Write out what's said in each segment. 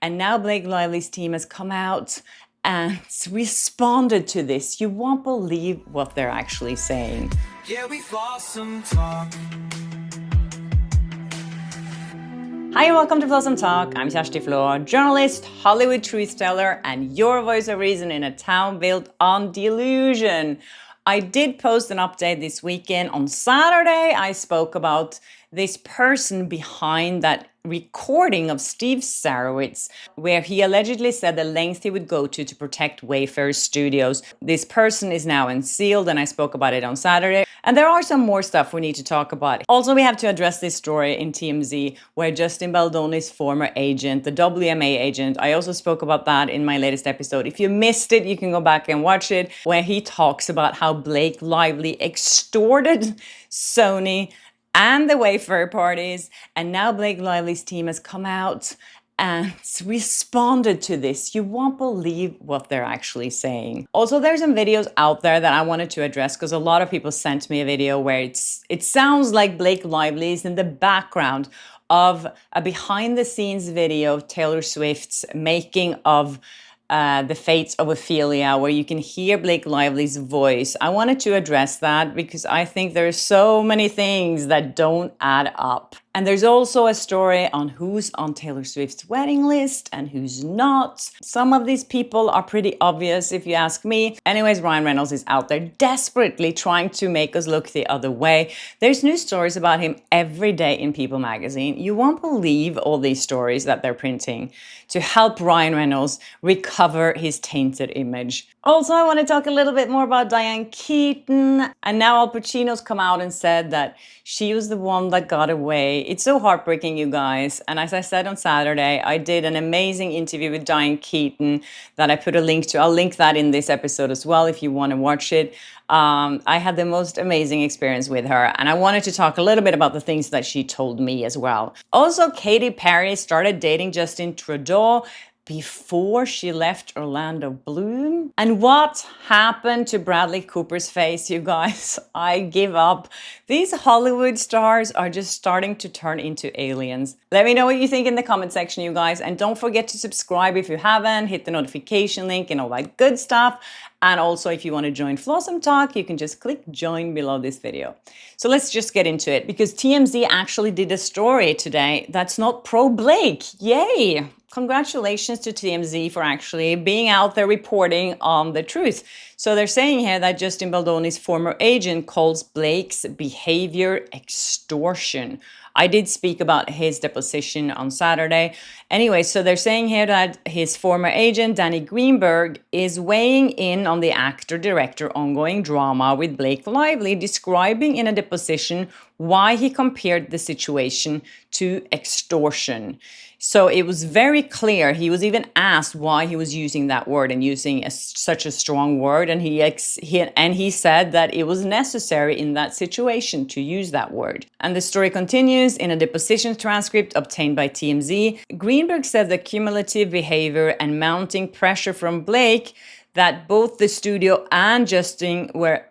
And now Blake Lively's team has come out and responded to this. You won't believe what they're actually saying. Yeah, we've lost some talk. Hi and welcome to Blossom Talk. I'm Kjersti Flå, journalist, Hollywood truth teller, and your voice of reason in a town built on delusion. I did post an update this weekend. On Saturday, I spoke about this person behind that recording of Steve Sarowitz, where he allegedly said the length he would go to protect Wayfair Studios. This person is now unsealed, and I spoke about it on Saturday. And there are some more stuff we need to talk about. Also, we have to address this story in TMZ where Justin Baldoni's former agent, the WMA agent, I also spoke about that in my latest episode. If you missed it, you can go back and watch it, where he talks about how Blake Lively extorted Sony and the Wayfair parties, and now Blake Lively's team has come out and responded to this. You won't believe what they're actually saying. Also, there's some videos out there that I wanted to address because a lot of people sent me a video where it sounds like Blake Lively is in the background of a behind-the-scenes video of Taylor Swift's making of The Fates of Ophelia, where you can hear Blake Lively's voice. I wanted to address that because I think there's so many things that don't add up. And there's also a story on who's on Taylor Swift's wedding list and who's not. Some of these people are pretty obvious if you ask me. Anyways, Ryan Reynolds is out there desperately trying to make us look the other way. There's news stories about him every day in People magazine. You won't believe all these stories that they're printing to help Ryan Reynolds recover his tainted image. Also, I want to talk a little bit more about Diane Keaton. And now Al Pacino's come out and said that she was the one that got away. It's so heartbreaking, you guys. And as I said on Saturday, I did an amazing interview with Diane Keaton that I put a link to. I'll link that in this episode as well if you want to watch it. I had the most amazing experience with her, and I wanted to talk a little bit about the things that she told me as well. Also, Katy Perry started dating Justin Trudeau before she left Orlando Bloom. And what happened to Bradley Cooper's face, you guys? I give up. These Hollywood stars are just starting to turn into aliens. Let me know what you think in the comment section, you guys. And don't forget to subscribe if you haven't, hit the notification link and all that good stuff. And also, if you want to join Flossom Talk, you can just click join below this video. So let's just get into it, because TMZ actually did a story today that's not pro-Blake. Yay! Congratulations to TMZ for actually being out there reporting on the truth. So they're saying here that Justin Baldoni's former agent calls Blake's behavior extortion. I did speak about his deposition on Saturday. Anyway, so they're saying here that his former agent, Danny Greenberg, is weighing in on the actor-director ongoing drama with Blake Lively, describing in a deposition why he compared the situation to extortion. So it was very clear. He was even asked why he was using that word and using such a strong word. And he said that it was necessary in that situation to use that word. And the story continues in a deposition transcript obtained by TMZ. Greenberg said the cumulative behavior and mounting pressure from Blake that both the studio and Justin were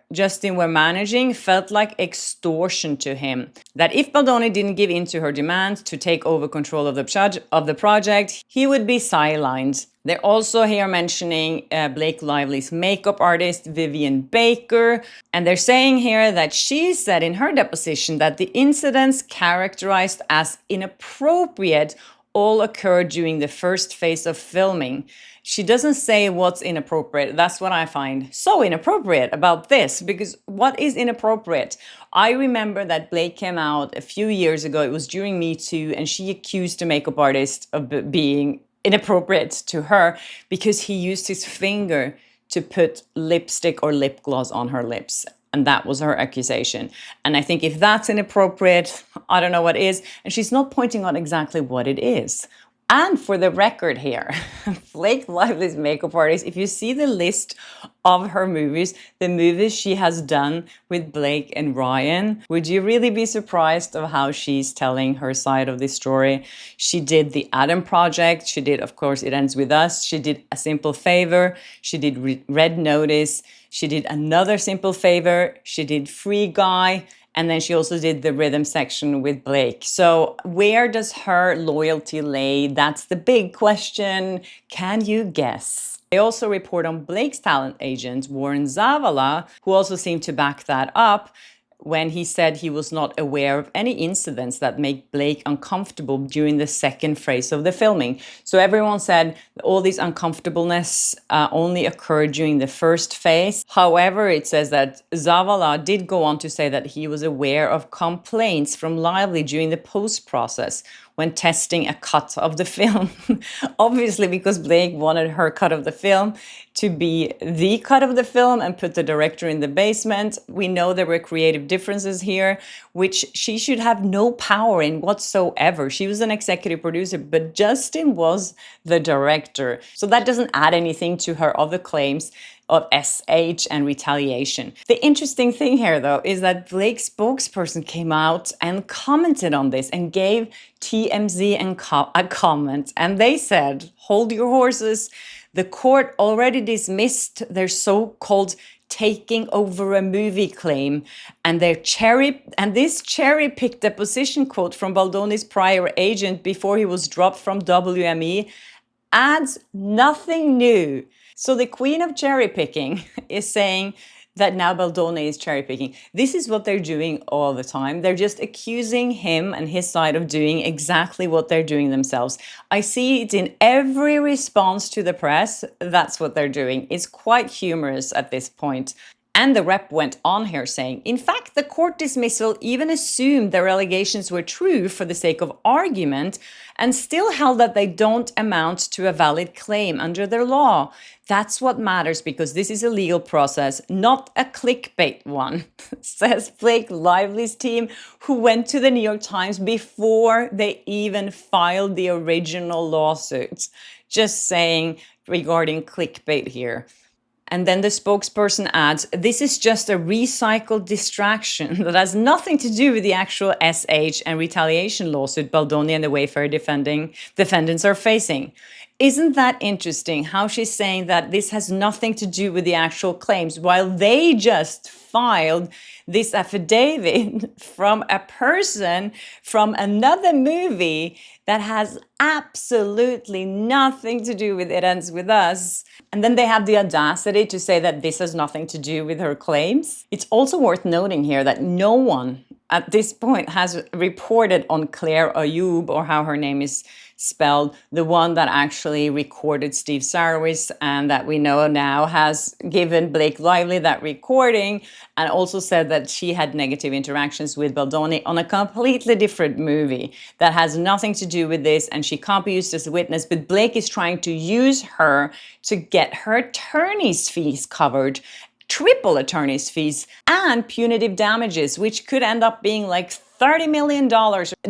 managing felt like extortion to him. That if Baldoni didn't give in to her demands to take over control of the project, he would be sidelined. They're also here mentioning Blake Lively's makeup artist, Vivian Baker. And they're saying here that she said in her deposition that the incidents characterized as inappropriate all occurred during the first phase of filming. She doesn't say what's inappropriate. That's what I find so inappropriate about this, because what is inappropriate? I remember that Blake came out a few years ago. It was during Me Too, and she accused the makeup artist of being inappropriate to her because he used his finger to put lipstick or lip gloss on her lips. And that was her accusation. And I think if that's inappropriate, I don't know what is. And she's not pointing out exactly what it is. And for the record here, Blake Lively's makeup artist, if you see the list of her movies, the movies she has done with Blake and Ryan, would you really be surprised of how she's telling her side of this story? She did The Adam Project. She did, of course, It Ends With Us. She did A Simple Favor. She did Red Notice. She did Another Simple Favor. She did Free Guy. And then she also did the rhythm section with Blake. So where does her loyalty lay? That's the big question. Can you guess? They also report on Blake's talent agent, Warren Zavala, who also seemed to back that up when he said he was not aware of any incidents that make Blake uncomfortable during the second phase of the filming. So everyone said all these uncomfortableness only occurred during the first phase. However, it says that Zavala did go on to say that he was aware of complaints from Lively during the post-process when testing a cut of the film. Obviously, because Blake wanted her cut of the film to be the cut of the film and put the director in the basement. We know there were creative differences here, which she should have no power in whatsoever. She was an executive producer, but Justin was the director. So that doesn't add anything to her other claims of SH and retaliation. The interesting thing here, though, is that Blake's spokesperson came out and commented on this and gave TMZ a comment. And they said, hold your horses. The court already dismissed their so-called taking over a movie claim, and this cherry-picked deposition quote from Baldoni's prior agent before he was dropped from WME adds nothing new. So the queen of cherry picking is saying that now Baldoni is cherry picking. This is what they're doing all the time. They're just accusing him and his side of doing exactly what they're doing themselves. I see it in every response to the press. That's what they're doing. It's quite humorous at this point. And the rep went on here saying, in fact, the court dismissal even assumed their allegations were true for the sake of argument and still held that they don't amount to a valid claim under their law. That's what matters because this is a legal process, not a clickbait one, says Blake Lively's team, who went to the New York Times before they even filed the original lawsuit. Just saying regarding clickbait here. And then the spokesperson adds, this is just a recycled distraction that has nothing to do with the actual SH and retaliation lawsuit Baldoni and the Wayfair defendants are facing. Isn't that interesting how she's saying that this has nothing to do with the actual claims while they just filed this affidavit from a person from another movie that has absolutely nothing to do with It Ends With Us. And then they have the audacity to say that this has nothing to do with her claims. It's also worth noting here that no one at this point has reported on Claire Ayub, or how her name is spelled, the one that actually recorded Steve Sarowitz and that we know now has given Blake Lively that recording and also said that she had negative interactions with Baldoni on a completely different movie that has nothing to do with this, and she can't be used as a witness. But Blake is trying to use her to get her attorney's fees covered, triple attorney's fees and punitive damages, which could end up being like $30 million,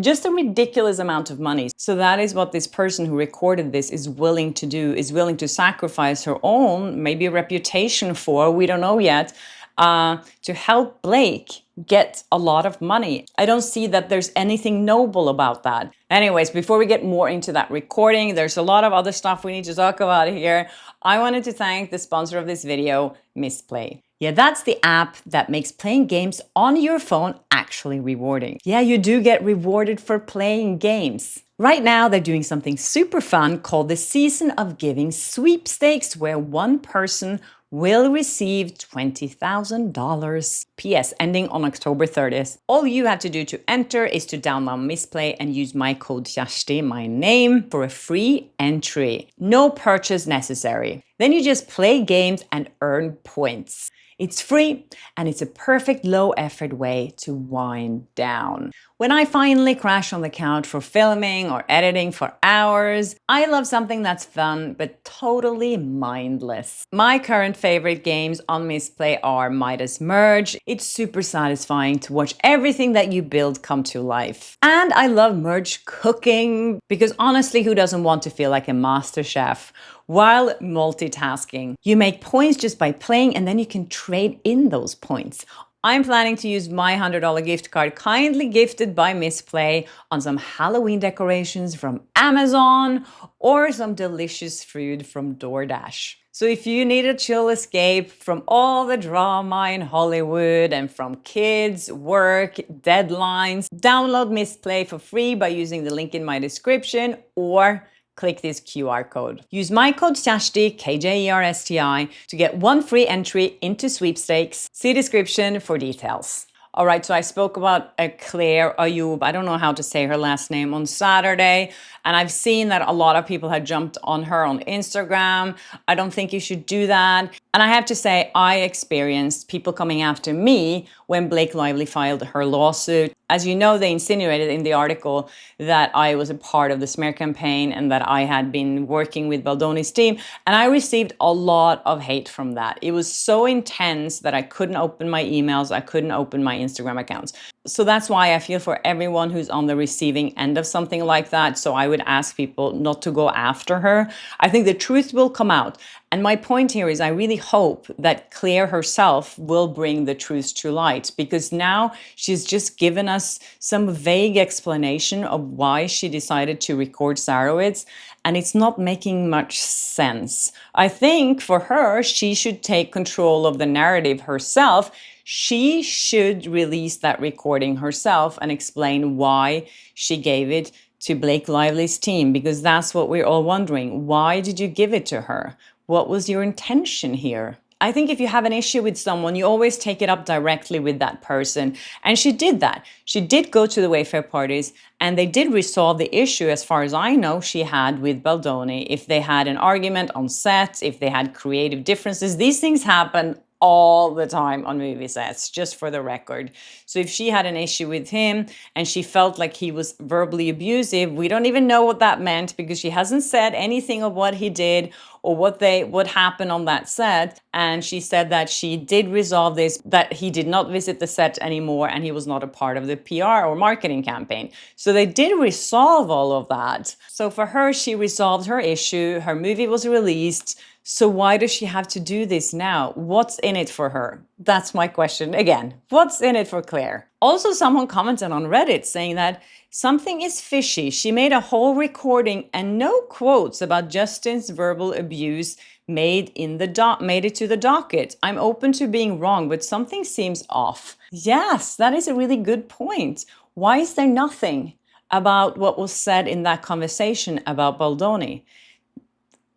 just a ridiculous amount of money. So that is what this person who recorded this is willing to do, is willing to sacrifice her own, maybe reputation for, we don't know yet, to help Blake get a lot of money. I don't see that there's anything noble about that. Anyways, before we get more into that recording, there's a lot of other stuff we need to talk about here. I wanted to thank the sponsor of this video, Misplay. Yeah, that's the app that makes playing games on your phone actually rewarding. Yeah, you do get rewarded for playing games. Right now, they're doing something super fun called the Season of Giving Sweepstakes, where one person will receive $20,000. PS, ending on October 30th. All you have to do to enter is to download Misplay and use my code Kjersti, my name, for a free entry. No purchase necessary. Then you just play games and earn points. It's free and it's a perfect low-effort way to wind down. When I finally crash on the couch for filming or editing for hours, I love something that's fun but totally mindless. My current favorite games on Misplay are Midas Merge. It's super satisfying to watch everything that you build come to life. And I love Merge Cooking because honestly, who doesn't want to feel like a master chef while multitasking? You make points just by playing and then you can trade in those points. I'm planning to use my $100 gift card kindly gifted by Misplay on some Halloween decorations from Amazon or some delicious food from DoorDash. So if you need a chill escape from all the drama in Hollywood and from kids, work, deadlines, download Misplay for free by using the link in my description or click this QR code. Use my code KJERSTI, KJERSTI, to get 1 free entry into sweepstakes. See description for details. All right, so I spoke about Claire Ayub, I don't know how to say her last name, on Saturday, and I've seen that a lot of people had jumped on her on Instagram. I don't think you should do that. And I have to say, I experienced people coming after me when Blake Lively filed her lawsuit. As you know, they insinuated in the article that I was a part of the smear campaign and that I had been working with Baldoni's team. And I received a lot of hate from that. It was so intense that I couldn't open my emails. I couldn't open my Instagram accounts. So that's why I feel for everyone who's on the receiving end of something like that. So I would ask people not to go after her. I think the truth will come out. And my point here is I really hope that Claire herself will bring the truth to light, because now she's just given us some vague explanation of why she decided to record Sarowitz, and it's not making much sense. I think for her, she should take control of the narrative herself. She should release that recording herself and explain why she gave it to Blake Lively's team, because that's what we're all wondering. Why did you give it to her? What was your intention here? I think if you have an issue with someone, you always take it up directly with that person. And she did that. She did go to the Wayfair parties and they did resolve the issue, as far as I know, she had with Baldoni. If they had an argument on set, if they had creative differences, these things happen all the time on movie sets, just for the record. So if she had an issue with him and she felt like he was verbally abusive, we don't even know what that meant, because she hasn't said anything of what he did or what happened on that set. And she said that she did resolve this, that he did not visit the set anymore and he was not a part of the PR or marketing campaign. So they did resolve all of that. So for her, she resolved her issue. Her movie was released. So why does she have to do this now? What's in it for her? That's my question again. What's in it for Claire? Also, someone commented on Reddit saying that something is fishy. She made a whole recording and no quotes about Justin's verbal abuse made it to the docket. I'm open to being wrong, but something seems off. Yes, that is a really good point. Why is there nothing about what was said in that conversation about Baldoni?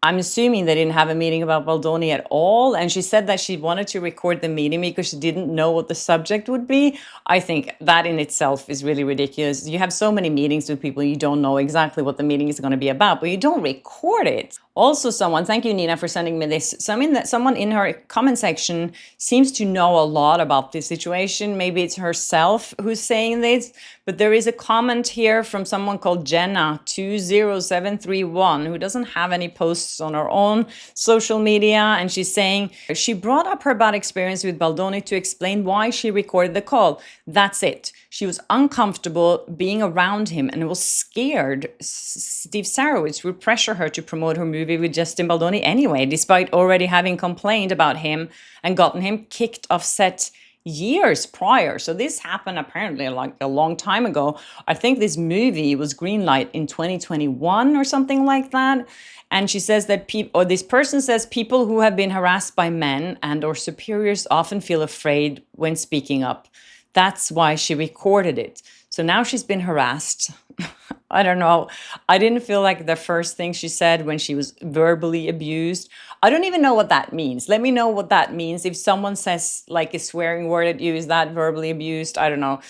I'm assuming they didn't have a meeting about Baldoni at all. And she said that she wanted to record the meeting because she didn't know what the subject would be. I think that in itself is really ridiculous. You have so many meetings with people, you don't know exactly what the meeting is going to be about, but you don't record it. Also, thank you, Nina, for sending me this. Someone in her comment section seems to know a lot about this situation. Maybe it's herself who's saying this, but there is a comment here from someone called Jenna20731 who doesn't have any posts on her own social media. And she's saying she brought up her bad experience with Baldoni to explain why she recorded the call. That's it. She was uncomfortable being around him and was scared Steve Sarowitz would pressure her to promote her movie with Justin Baldoni anyway, despite already having complained about him and gotten him kicked off set years prior. So this happened apparently like a long time ago. I think this movie was greenlight in 2021 or something like that. And she says that this person says people who have been harassed by men and or superiors often feel afraid when speaking up. That's why she recorded it. So now she's been harassed. I don't know. I didn't feel like the first thing she said when she was verbally abused. I don't even know what that means. Let me know what that means. If someone says like a swearing word at you, is that verbally abused? I don't know.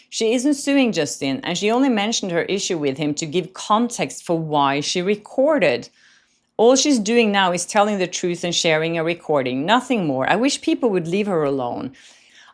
She isn't suing Justin, and she only mentioned her issue with him to give context for why she recorded. All she's doing now is telling the truth and sharing a recording, nothing more. I wish people would leave her alone.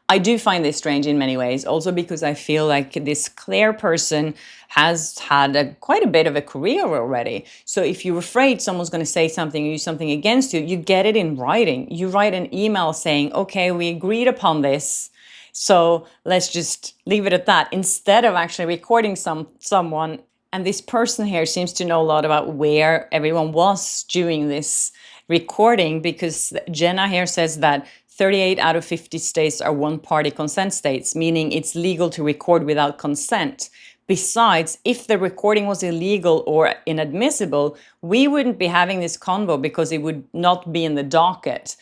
I do find this strange in many ways, also because I feel like this Claire person has had quite a bit of a career already. So if you're afraid someone's going to say something or use something against you, you get it in writing. You write an email saying, okay, we agreed upon this, so let's just leave it at that, instead of actually recording someone. And this person here seems to know a lot about where everyone was during this recording, because Jenna here says that 38 out of 50 states are one-party consent states, meaning it's legal to record without consent. Besides, if the recording was illegal or inadmissible, we wouldn't be having this convo because it would not be in the docket.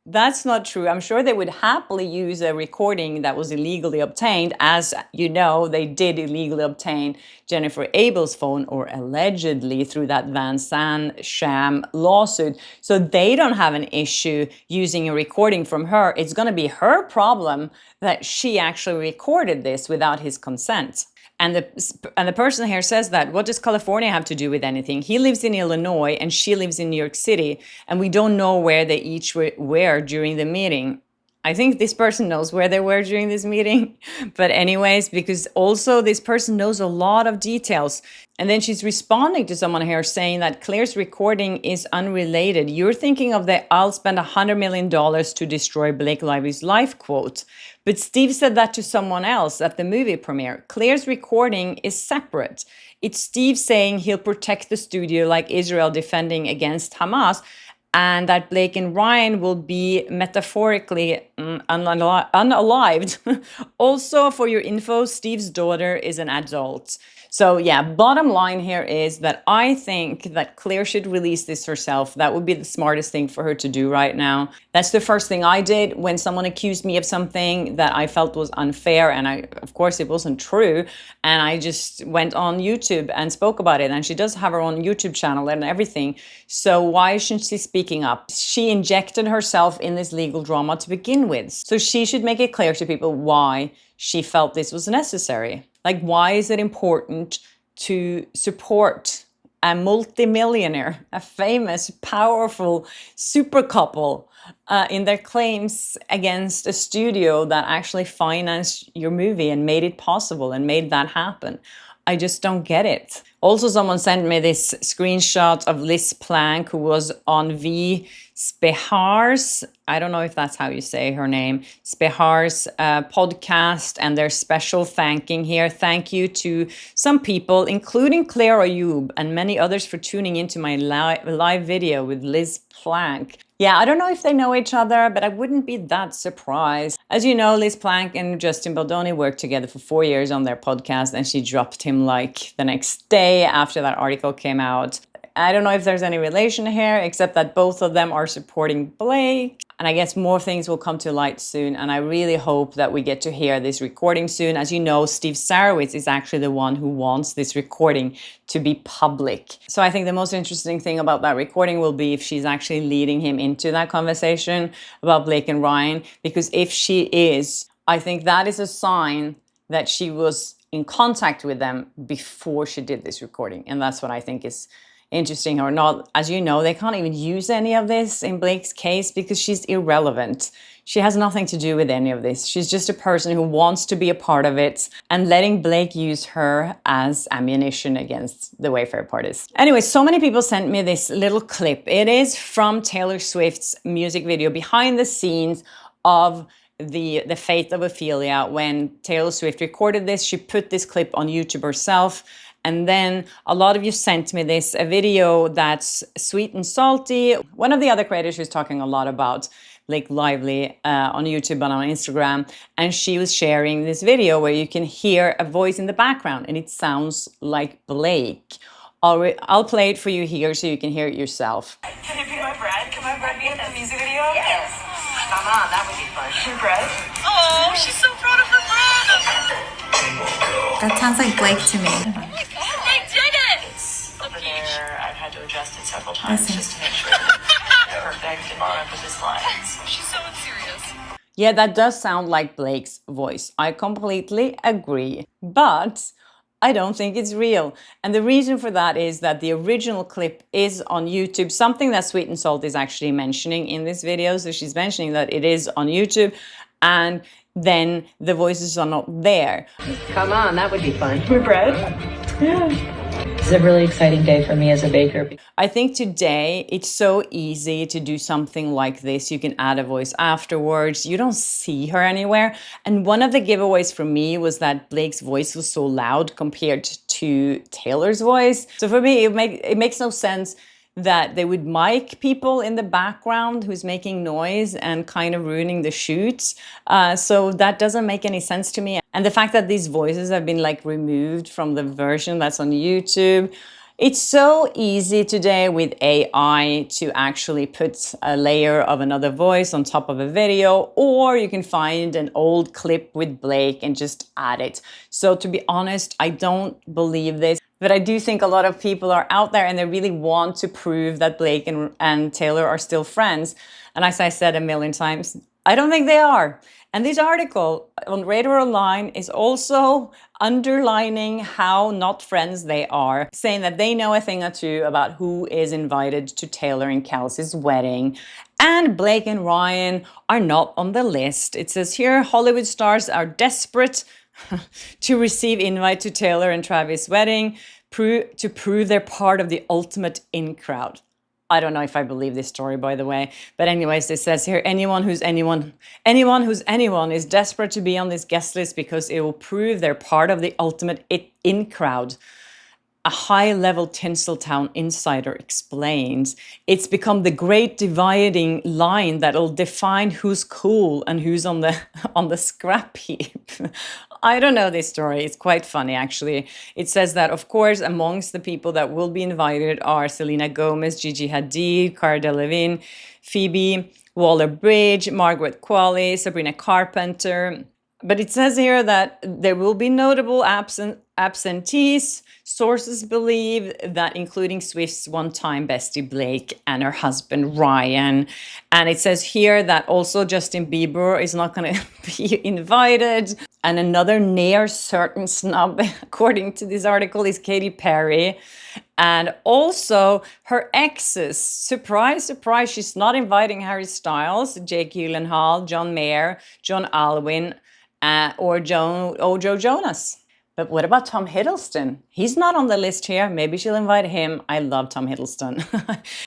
That's not true. I'm sure they would happily use a recording that was illegally obtained. As you know, they did illegally obtain Jennifer Abel's phone, or allegedly through that Van Sant sham lawsuit. So they don't have an issue using a recording from her. It's going to be her problem that she actually recorded this without his consent. And the person here says that, what does California have to do with anything? He lives in Illinois and she lives in New York City, and we don't know where they each were during the meeting. I think this person knows where they were during this meeting. But anyways, because also this person knows a lot of details. And then she's responding to someone here saying that Claire's recording is unrelated. You're thinking of the "I'll spend $100 million to destroy Blake Lively's life" quote. But Steve said that to someone else at the movie premiere. Claire's recording is separate. It's Steve saying he'll protect the studio like Israel defending against Hamas, and that Blake and Ryan will be metaphorically unalived. Also, for your info, Steve's daughter is an adult. So yeah, bottom line here is that I think that Claire should release this herself. That would be the smartest thing for her to do right now. That's the first thing I did when someone accused me of something that I felt was unfair. And of course, it wasn't true. And I just went on YouTube and spoke about it. And she does have her own YouTube channel and everything. So why isn't she speaking up? She injected herself in this legal drama to begin with. So she should make it clear to people why she felt this was necessary. Like, why is it important to support a multimillionaire, a famous, powerful super couple in their claims against a studio that actually financed your movie and made it possible and made that happen? I just don't get it. Also, someone sent me this screenshot of Liz Plank, who was on V. Spehar's, I don't know if that's how you say her name, Spehar's podcast, and their special thanking here. Thank you to some people, including Claire Ayub and many others, for tuning into my live video with Liz Plank. Yeah, I don't know if they know each other, but I wouldn't be that surprised. As you know, Liz Plank and Justin Baldoni worked together for 4 years on their podcast, and she dropped him like the next day after that article came out. I don't know if there's any relation here, except that both of them are supporting Blake. And I guess more things will come to light soon. And I really hope that we get to hear this recording soon. As you know, Steve Sarowitz is actually the one who wants this recording to be public. So I think the most interesting thing about that recording will be if she's actually leading him into that conversation about Blake and Ryan. Because if she is, I think that is a sign that she was in contact with them before she did this recording. And that's what I think is interesting or not. As you know, they can't even use any of this in Blake's case because she's irrelevant. She has nothing to do with any of this. She's just a person who wants to be a part of it, and letting Blake use her as ammunition against the Wayfair parties. Anyway, so many people sent me this little clip. It is from Taylor Swift's music video behind the scenes of the Fate of Ophelia. When Taylor Swift recorded this, she put this clip on YouTube herself. And then a lot of you sent me a video that's sweet and salty. One of the other creators who's talking a lot about Blake Lively on YouTube and on Instagram. And she was sharing this video where you can hear a voice in the background and it sounds like Blake. I'll play it for you here so you can hear it yourself. Can it be my bread? Can my bread be in the music video? Yes. Come on, that would be fun. Your bread? Oh, she's so proud of her bread. That sounds like Blake to me. I did it! Over there, I've had to adjust it several times just to make sure that it's perfect and line up with his lines. She's so serious. Yeah, that does sound like Blake's voice. I completely agree. But I don't think it's real. And the reason for that is that the original clip is on YouTube, something that Sweet and Salt is actually mentioning in this video. So she's mentioning that it is on YouTube, and then the voices are not there. Come on, that would be fun. Your bread? Yeah. This is a really exciting day for me as a baker. I think today it's so easy to do something like this. You can add a voice afterwards. You don't see her anywhere. And one of the giveaways for me was that Blake's voice was so loud compared to Taylor's voice. So for me, it makes no sense that they would mic people in the background who's making noise and kind of ruining the shoots. So that doesn't make any sense to me. And the fact that these voices have been like removed from the version that's on YouTube. It's so easy today with AI to actually put a layer of another voice on top of a video, or you can find an old clip with Blake and just add it. So to be honest, I don't believe this, but I do think a lot of people are out there and they really want to prove that Blake and Taylor are still friends. And as I said a million times, I don't think they are. And this article on Radar Online is also underlining how not friends they are, saying that they know a thing or two about who is invited to Taylor and Kelsey's wedding. And Blake and Ryan are not on the list. It says here, Hollywood stars are desperate to receive invite to Taylor and Travis' wedding to prove they're part of the ultimate in crowd. I don't know if I believe this story, by the way. But anyways, it says here, anyone who's anyone is desperate to be on this guest list because it will prove they're part of the ultimate in crowd. A high-level Tinseltown insider explains, it's become the great dividing line that'll define who's cool and who's on the scrap heap. I don't know this story. It's quite funny, actually. It says that, of course, amongst the people that will be invited are Selena Gomez, Gigi Hadid, Cara Delevingne, Phoebe Waller-Bridge, Margaret Qualley, Sabrina Carpenter. But it says here that there will be notable absentees. Sources believe that including Swift's one-time bestie Blake and her husband Ryan. And it says here that also Justin Bieber is not going to be invited. And another near certain snub, according to this article, is Katy Perry. And also her exes. Surprise, surprise, she's not inviting Harry Styles, Jake Gyllenhaal, John Mayer, John Alwyn, or Joe Jonas. But what about Tom Hiddleston? He's not on the list here. Maybe she'll invite him. I love Tom Hiddleston.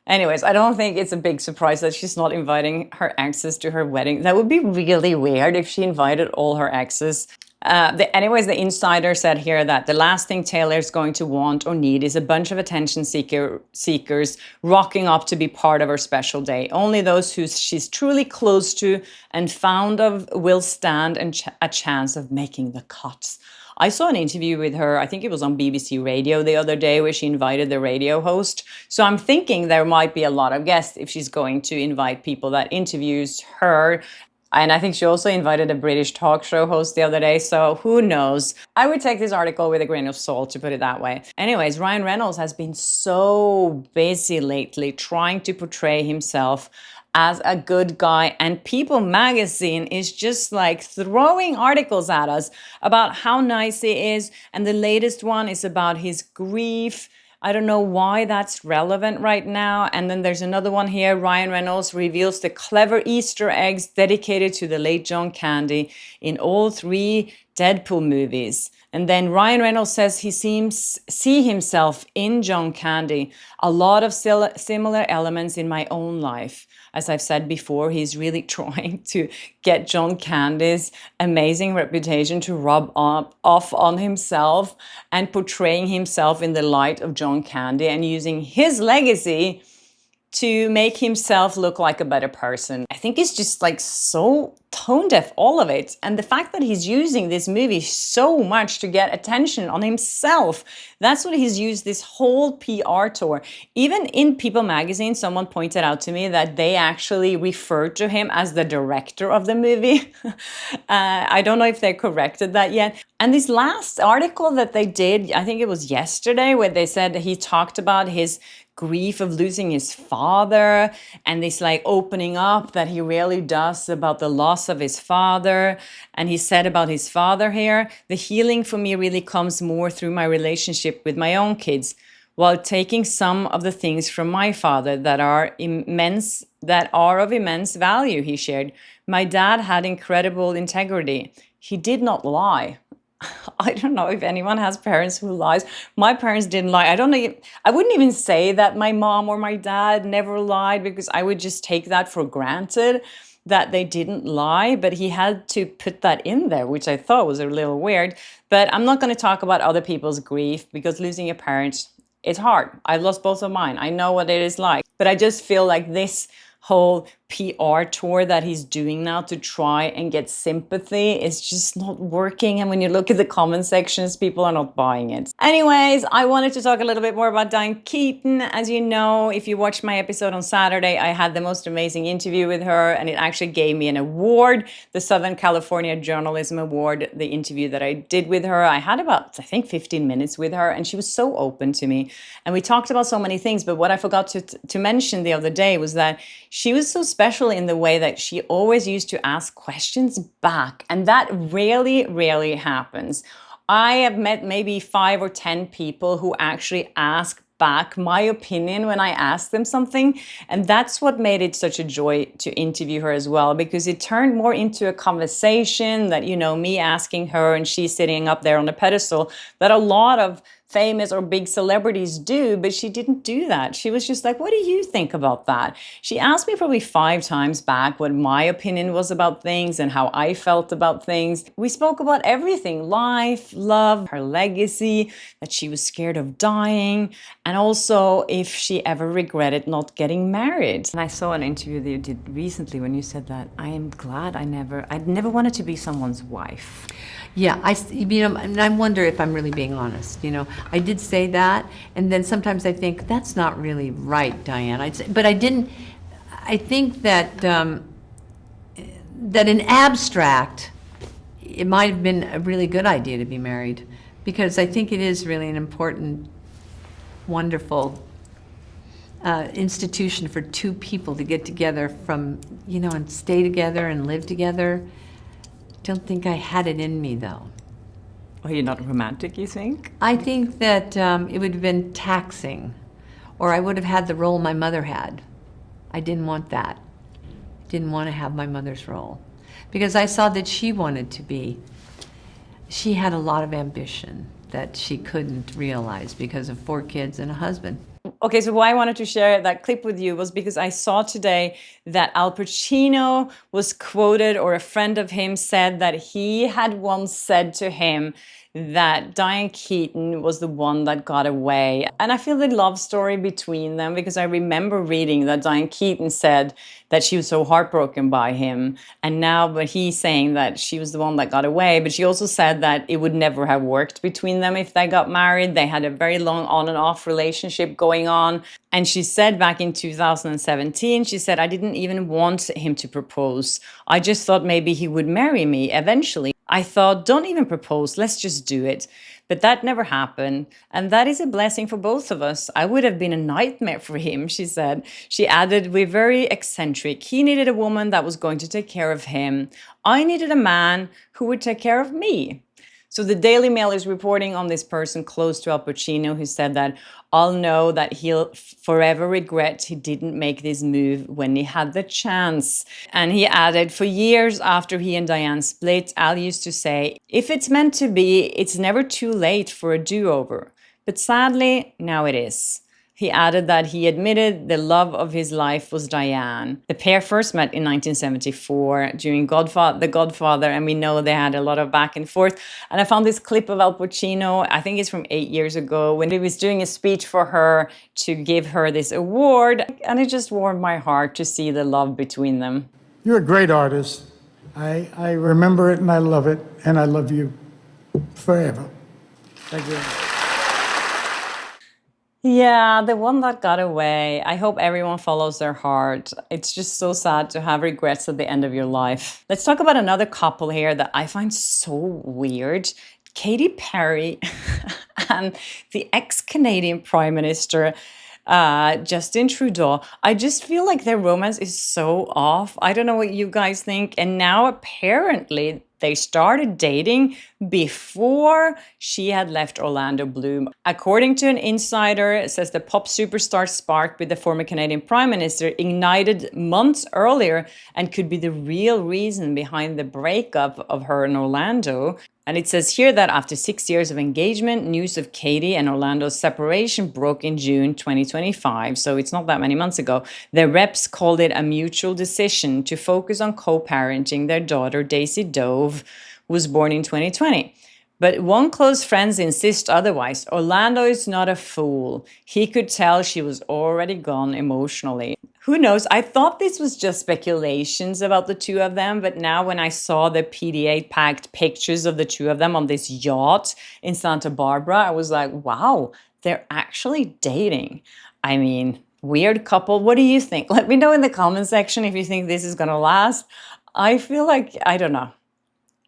Anyways, I don't think it's a big surprise that she's not inviting her exes to her wedding. That would be really weird if she invited all her exes. Anyways, the insider said here that the last thing Taylor's going to want or need is a bunch of attention seekers rocking up to be part of her special day. Only those who she's truly close to and fond of will stand a chance of making the cuts. I saw an interview with her, I think it was on BBC Radio the other day, where she invited the radio host. So I'm thinking there might be a lot of guests if she's going to invite people that interviews her. And I think she also invited a British talk show host the other day, so who knows? I would take this article with a grain of salt, to put it that way. Anyways, Ryan Reynolds has been so busy lately trying to portray himself as a good guy, and People magazine is just like throwing articles at us about how nice he is, and the latest one is about his grief. I don't know why that's relevant right now. And then there's another one here. Ryan Reynolds reveals the clever Easter eggs dedicated to the late John Candy in all 3 Deadpool movies. And then Ryan Reynolds says he see himself in John Candy. A lot of similar elements in my own life. As I've said before, he's really trying to get John Candy's amazing reputation to rub off on himself and portraying himself in the light of John Candy and using his legacy to make himself look like a better person. I think it's just like so tone deaf, all of it. And the fact that he's using this movie so much to get attention on himself, that's what he's used this whole PR tour. Even in People magazine, someone pointed out to me that they actually referred to him as the director of the movie. I don't know if they corrected that yet. And this last article that they did, I think it was yesterday, where they said that he talked about his grief of losing his father and this like opening up that he really does about the loss of his father. And he said about his father here, the healing for me really comes more through my relationship with my own kids, while taking some of the things from my father that are of immense value, he shared. My dad had incredible integrity. He did not lie. I don't know if anyone has parents who lies. My parents didn't lie. I wouldn't even say that my mom or my dad never lied, because I would just take that for granted that they didn't lie. But he had to put that in there, which I thought was a little weird. But I'm not going to talk about other people's grief, because losing a parent it's hard. I've lost both of mine. I know what it is like. But I just feel like this whole PR tour that he's doing now to try and get sympathy is just not working. And when you look at the comment sections, people are not buying it. Anyways, I wanted to talk a little bit more about Diane Keaton. As you know, if you watched my episode on Saturday, I had the most amazing interview with her, and it actually gave me an award, the Southern California Journalism Award, the interview that I did with her. I had about, I think, 15 minutes with her, and she was so open to me. And we talked about so many things, but what I forgot to mention the other day was that she was so special in the way that she always used to ask questions back. And that rarely happens. I have met maybe 5 or 10 people who actually ask back my opinion when I ask them something. And that's what made it such a joy to interview her as well, because it turned more into a conversation that, you know, me asking her and she sitting up there on a pedestal that a lot of famous or big celebrities do, but she didn't do that. She was just like, what do you think about that? She asked me probably 5 times back what my opinion was about things and how I felt about things. We spoke about everything: life, love, her legacy, that she was scared of dying, and also if she ever regretted not getting married. And I saw an interview that you did recently when you said that I am glad I'd never wanted to be someone's wife. Yeah, and I wonder if I'm really being honest. I did say that, and then sometimes I think that's not really right, Diane. But I didn't. I think that that in abstract, it might have been a really good idea to be married, because I think it is really an important, wonderful institution for 2 people to get together and stay together and live together. Don't think I had it in me, though. Oh, you're not romantic, you think? I think that it would have been taxing, or I would have had the role my mother had. I didn't want that. I didn't want to have my mother's role, because I saw that she had a lot of ambition that she couldn't realize because of 4 kids and a husband. Okay, so why I wanted to share that clip with you was because I saw today that Al Pacino was quoted, or a friend of him said that he had once said to him that Diane Keaton was the one that got away. And I feel the love story between them, because I remember reading that Diane Keaton said that she was so heartbroken by him. And now, but he's saying that she was the one that got away. But she also said that it would never have worked between them if they got married. They had a very long on and off relationship going on. And she said back in 2017, she said, I didn't even want him to propose. I just thought maybe he would marry me eventually. I thought, don't even propose, let's just do it. But that never happened. And that is a blessing for both of us. I would have been a nightmare for him, she said. She added, we're very eccentric. He needed a woman that was going to take care of him. I needed a man who would take care of me. So the Daily Mail is reporting on this person close to Al Pacino who said that I'll know that he'll forever regret he didn't make this move when he had the chance. And he added, for years after he and Diane split, Al used to say, if it's meant to be, it's never too late for a do-over. But sadly, now it is. He added that he admitted the love of his life was Diane. The pair first met in 1974 during The Godfather, and we know they had a lot of back and forth. And I found this clip of Al Pacino, I think it's from 8 years ago, when he was doing a speech for her to give her this award. And it just warmed my heart to see the love between them. You're a great artist. I remember it and I love it, and I love you forever. Thank you. Yeah, the one that got away. I hope everyone follows their heart. It's just so sad to have regrets at the end of your life. Let's talk about another couple here that I find so weird. Katy Perry and the ex-Canadian Prime Minister, Justin Trudeau. I just feel like their romance is so off. I don't know what you guys think. And now apparently they started dating before she had left Orlando Bloom. According to an insider, it says the pop superstar spark with the former Canadian Prime Minister ignited months earlier and could be the real reason behind the breakup of her and Orlando. And it says here that after 6 years of engagement, news of Katie and Orlando's separation broke in June 2025. So it's not that many months ago. Their reps called it a mutual decision to focus on co-parenting their daughter, Daisy Dove, who was born in 2020. But one close friend insists otherwise. Orlando is not a fool. He could tell she was already gone emotionally. Who knows? I thought this was just speculations about the two of them, but now when I saw the PDA packed pictures of the two of them on this yacht in Santa Barbara, I was like, wow, they're actually dating. I mean, weird couple. What do you think? Let me know in the comment section if you think this is gonna last. I feel like, I don't know.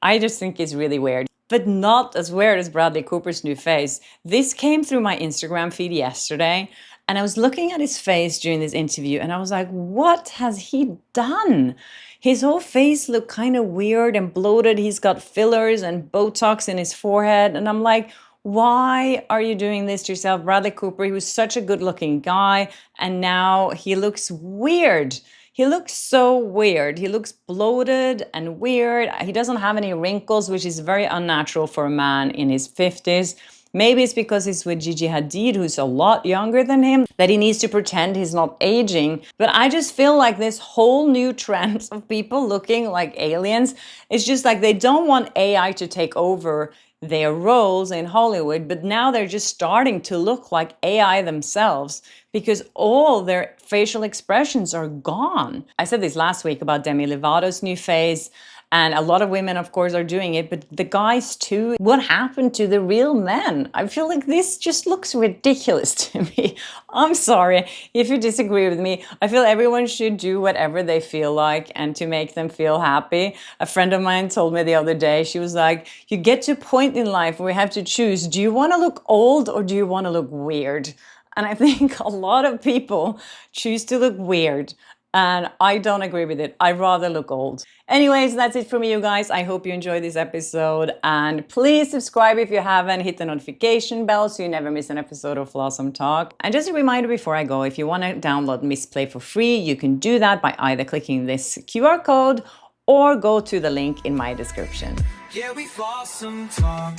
I just think it's really weird. But not as weird as Bradley Cooper's new face. This came through my Instagram feed yesterday, and I was looking at his face during this interview, and I was like, what has he done? His whole face looked kind of weird and bloated. He's got fillers and Botox in his forehead, and I'm like, why are you doing this to yourself? Bradley Cooper, he was such a good-looking guy, and now he looks weird. He looks so weird. He looks bloated and weird. He doesn't have any wrinkles, which is very unnatural for a man in his 50s. Maybe it's because he's with Gigi Hadid, who's a lot younger than him, that he needs to pretend he's not aging. But I just feel like this whole new trend of people looking like aliens, it's just like they don't want AI to take over their roles in Hollywood, but now they're just starting to look like AI themselves because all their facial expressions are gone. I said this last week about Demi Lovato's new face, and a lot of women, of course, are doing it, but the guys too. What happened to the real men? I feel like this just looks ridiculous to me. I'm sorry if you disagree with me. I feel everyone should do whatever they feel like and to make them feel happy. A friend of mine told me the other day, she was like, you get to a point in life where you have to choose, do you want to look old or do you want to look weird? And I think a lot of people choose to look weird. And I don't agree with it. I'd rather look old. Anyways, that's it from me, you guys. I hope you enjoyed this episode. And please subscribe if you haven't. Hit the notification bell so you never miss an episode of Flawsome Talk. And just a reminder before I go, if you want to download Misplay for free, you can do that by either clicking this QR code or go to the link in my description. Yeah, we Flawsome Talk.